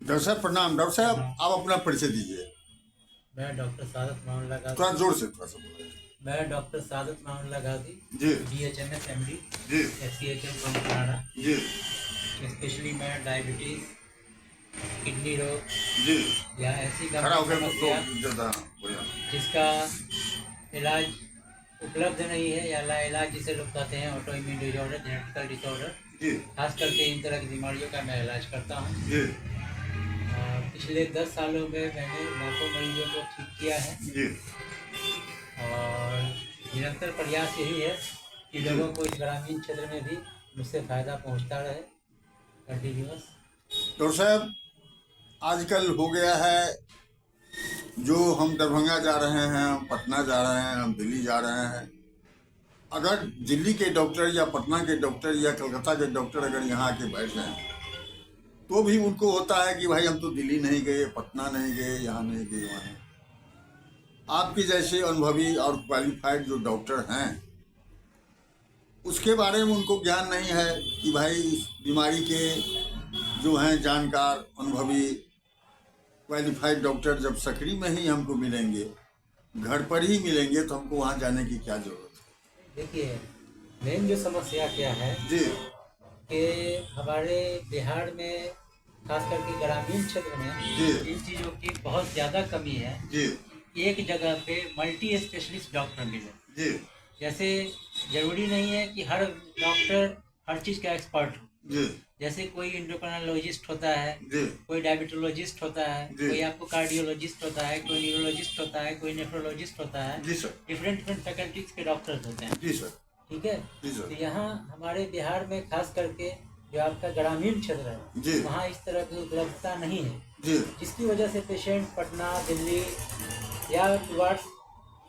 Doctor साहब प्रणाम। Doctor साहब आप अपना परिचय दीजिए। मैं डॉक्टर सादत मामला थोड़ा गाजी। जोर से थोड़ा सा बोलिए। मैं डॉक्टर सादत मामला गाजी, जी BHMS MD, जी SCHM फ्रॉम कनाडा। जी स्पेशली मैं डायबिटीज़, किडनी रोग जी। या ऐसी खड़ा गंभीर होकर तो समस्या ज्यादा बढ़िया। जिसका इलाज उपलब्ध नहीं है या लाइलाज जिसे लोग कहते हैं autoimmune disorder, genetical disorder, जी खास करके इन तरह की बीमारियों का मैं इलाज करता हूँ। जी पिछले 10 सालों में मैंने लाखों मरीजों को ठीक किया है जी और निरंतर प्रयास यही है कि जी। लोगों को इस ग्रामीण क्षेत्र में भी मुझसे फ़ायदा पहुंचता रहे कंटिन्यूअस। डॉक्टर साहब आजकल हो गया है, जो हम दरभंगा जा रहे हैं, हम पटना जा रहे हैं, हम दिल्ली जा रहे हैं, अगर दिल्ली के डॉक्टर या पटना के डॉक्टर या कलकत्ता के डॉक्टर अगर यहाँ आके बैठ जाएं तो भी उनको होता है कि भाई हम तो दिल्ली नहीं गए, पटना नहीं गए, यहाँ नहीं गए, वहाँ नहीं। आपके जैसे अनुभवी और क्वालिफाइड जो डॉक्टर हैं उसके बारे में उनको ज्ञान नहीं है कि भाई इस बीमारी के जो हैं जानकार अनुभवी क्वालिफाइड डॉक्टर जब सकरी में ही हमको मिलेंगे, घर पर ही मिलेंगे, तो हमको वहाँ जाने की क्या जरूरत देखिए, मेन जो समस्या क्या है है। जी कि हमारे बिहार में खास करके ग्रामीण क्षेत्र में जी इन चीज़ों की बहुत ज़्यादा कमी है। जी एक जगह पे मल्टी स्पेशलिस्ट डॉक्टर मिले। जी जैसे ज़रूरी नहीं है कि हर डॉक्टर हर चीज़ का एक्सपर्ट हो। जी जैसे कोई इंडोक्राइनोलॉजिस्ट होता है, जी कोई डायबिटोलॉजिस्ट होता है, जी। कोई आपको कार्डियोलॉजिस्ट होता है, कोई न्यूरोलॉजिस्ट होता है, कोई नेफ्रोलॉजिस्ट होता है। जी सर। डिफरेंट डिफरेंट फैकल्टीज के डॉक्टर्स होते हैं। जी सर। ठीक है। जी सर। तो यहाँ हमारे बिहार में खास करके जो आपका ग्रामीण क्षेत्र है जी वहाँ इस तरह की उपलब्धता नहीं है, जी जिसकी वजह से पेशेंट पटना, दिल्ली या टुवार्ड्स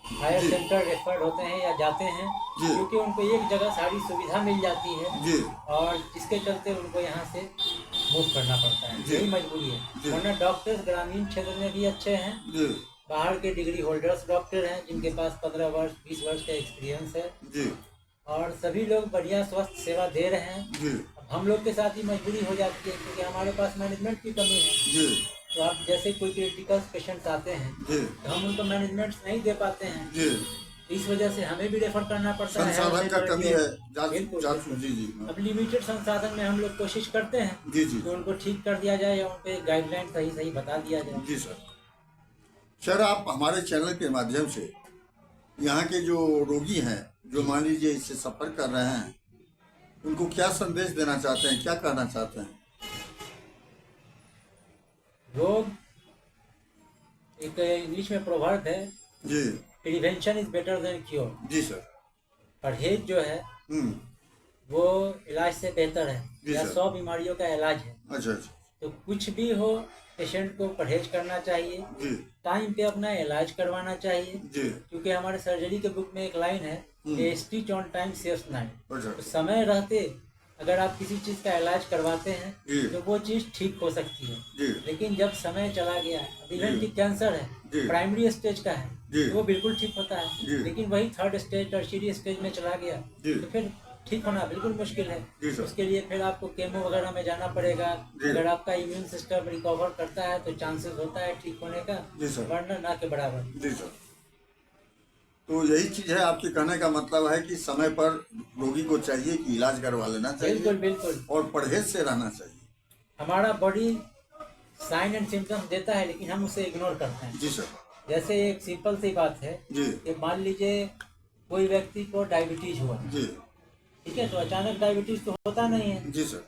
हायर जी सेंटर रेफर्ड होते हैं या जाते हैं, जी क्योंकि उनको एक जगह सारी सुविधा मिल जाती है जी और जिसके चलते उनको यहाँ से मूव करना पड़ता है। जी यही मजबूरी है, जी वरना डॉक्टर्स ग्रामीण क्षेत्र में भी अच्छे हैं। जी बाहर के डिग्री होल्डर्स डॉक्टर हैं जिनके पास 15 वर्ष 20 वर्ष का एक्सपीरियंस है जी और सभी लोग बढ़िया स्वस्थ सेवा दे रहे हैं। जी अब हम लोग के साथ ही मजबूरी हो जाती है क्योंकि हमारे पास मैनेजमेंट की कमी है। जी तो आप जैसे कोई क्रिटिकल पेशेंट्स आते हैं जी तो हम उनको मैनेजमेंट नहीं दे पाते हैं, जी। इस वजह से हमें भी रेफर करना पड़ता है। संसाधन का कमी है। बिल्कुल। जी जी अब लिमिटेड संसाधन में हम लोग कोशिश करते हैं जी जी कि उनको ठीक कर दिया जाए या उन पे गाइडलाइन सही सही बता दिया जाए। जी सर। सर आप हमारे चैनल के माध्यम से यहाँ के जो रोगी हैं, जो मान लीजिए इससे सफ़र कर रहे हैं, उनको क्या संदेश देना चाहते हैं, क्या कहना चाहते हैं? रोग, एक इंग्लिश में प्रोवर्ब है, जी prevention is better than cure. जी सर। परहेज जो है वो इलाज से बेहतर है, जी या सर। 100 बीमारियों का इलाज है। अच्छा अच्छा। तो कुछ भी हो पेशेंट को परहेज करना चाहिए, जी टाइम पे अपना इलाज करवाना चाहिए, जी क्योंकि हमारे सर्जरी के बुक में एक लाइन है कि stitch on time saves nine. अच्छा तो समय रहते अगर आप किसी चीज़ का इलाज करवाते हैं जी तो वो चीज़ ठीक हो सकती है। जी लेकिन जब समय चला गया, अब इवन की कैंसर है, जी प्राइमरी स्टेज का है, जी तो वो बिल्कुल ठीक होता जी है, लेकिन वही थर्ड स्टेज टर्शियरी स्टेज में चला गया जी तो फिर ठीक होना बिल्कुल मुश्किल है। जी सर। उसके लिए फिर आपको केमो वगैरह में जाना पड़ेगा। जी। अगर आपका इम्यून सिस्टम रिकवर करता है तो चांसेस होता है ठीक होने का, जी सर। वरना ना के बराबर। जी सर। तो यही चीज़ है, आपके कहने का मतलब है कि समय पर रोगी को चाहिए कि इलाज करवा लेना चाहिए। बिल्कुल बिल्कुल। और परहेज से रहना चाहिए। हमारा बॉडी साइन एंड सिम्टम्स देता है लेकिन हम उसे इग्नोर करते हैं। जी सर। जैसे एक सिंपल सी बात है जी कि मान लीजिए कोई व्यक्ति को डायबिटीज हुआ, जी ठीक है, तो अचानक डायबिटीज तो होता नहीं है, जी सर।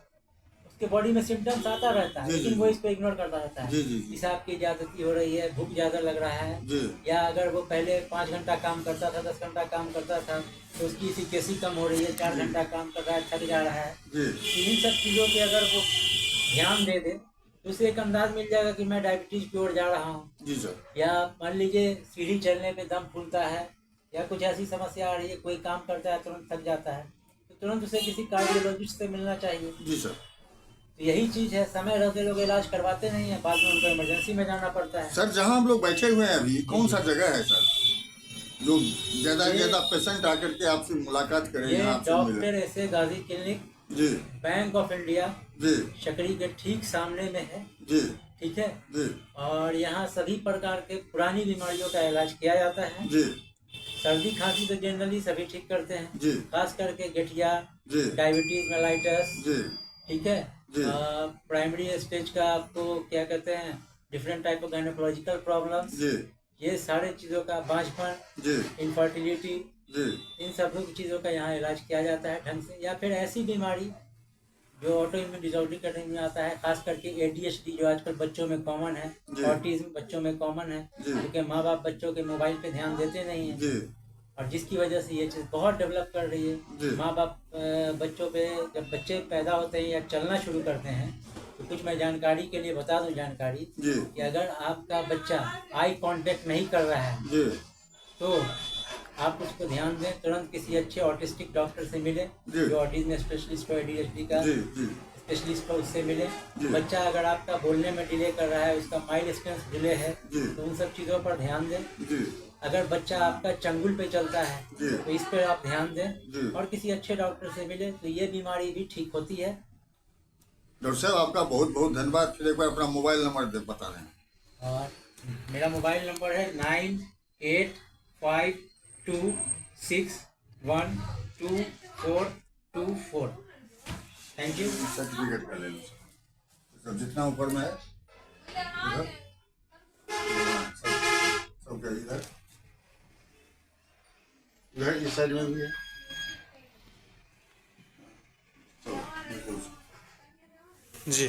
उसके बॉडी में सिम्टम्स आता रहता है, जी, लेकिन जी, वो जी। इसको इग्नोर करता रहता है। जी जी जी पेशाब की ज्यादती हो रही है, भूख ज्यादा लग रहा है, जी या अगर वो पहले 5 घंटा काम करता था, 10 घंटा काम करता था, तो उसकी इफिकेसी कम हो रही है, 4 घंटा काम कर रहा है, थक जा रहा है। जी तो इन सब चीज़ों पे अगर वो ध्यान दे दे तो उसे एक अंदाज मिल जाएगा कि मैं डायबिटीज की ओर जा रहा हूँ। जी सर। या मान लीजिए सीढ़ी चलने पे दम फूलता है या कुछ ऐसी समस्या आ रही है, कोई काम करता है तुरंत थक जाता है, तो तुरंत उसे किसी कार्डियोलॉजिस्ट से मिलना चाहिए। जी सर। तो यही चीज़ है, समय रहते लोग इलाज करवाते नहीं है, बाद में उनको इमरजेंसी में जाना पड़ता है। सर जहाँ हम लोग बैठे हुए हैं अभी, कौन सा जगह है सर जो ज़्यादा से ये- ज़्यादा पेशेंट आकर के आपसे मुलाकात करें, ये यहाँ आपसे मिले? डॉक्टर ऐसे गाजी क्लिनिक जी बैंक ऑफ इंडिया जी शकरी के ठीक सामने में है। जी ठीक है। जी और यहाँ सभी प्रकार के पुरानी बीमारियों का इलाज किया जाता है। जी सर्दी खांसी तो जनरली सभी ठीक करते हैं, जी खास करके गठिया, जी डायबिटीज, मेलाइटस। जी ठीक है। जी प्राइमरी स्टेज का आपको क्या कहते हैं, different type of gynaecological problems, जी ये सारे चीज़ों का, बांझपन, जी इनफर्टिलिटी, जी इन सब चीज़ों का यहाँ इलाज किया जाता है ढंग से। या फिर ऐसी बीमारी जो ऑटो इम्यून डिसऑर्डर करने में आता है, खास करके ADHD जो आजकल बच्चों में कॉमन है, जी। ऑटिज्म बच्चों में कॉमन है, जी। क्योंकि माँ बाप बच्चों के मोबाइल पे ध्यान देते नहीं हैं, जी और जिसकी वजह से ये चीज़ बहुत डेवलप कर रही जी। है। माँ बाप बच्चों पे, जब बच्चे पैदा होते हैं या चलना शुरू करते हैं, तो कुछ मैं जानकारी के लिए बता दूं जानकारी जी कि अगर आपका बच्चा आई कांटेक्ट नहीं कर रहा है जी तो आप उसको ध्यान दें, तुरंत किसी अच्छे ऑटिस्टिक डॉक्टर से मिले, जी। जो ऑटिज्म स्पेशलिस्ट हो, ADHD का जी जी स्पेशलिस्ट हो, उससे मिले। जी। बच्चा अगर आपका बोलने में डिले कर रहा है, उसका माइलस्टोन्स डिले है, जी। तो उन सब चीज़ों पर ध्यान दें। जी अगर बच्चा आपका चंगुल पे चलता है जी। तो इस पर आप ध्यान जी। दें, और किसी अच्छे डॉक्टर से मिले तो ये बीमारी भी ठीक होती है। डॉक्टर साहब आपका बहुत बहुत धन्यवाद। फिर एक बार अपना मोबाइल नंबर बता दें। और मेरा मोबाइल नंबर है 9852612424। Thank you. सर्टिफिकेट का ले लो सब, जितना ऊपर में है इधर, सब क्या इधर इधर इस साइड में भी है सब। जी।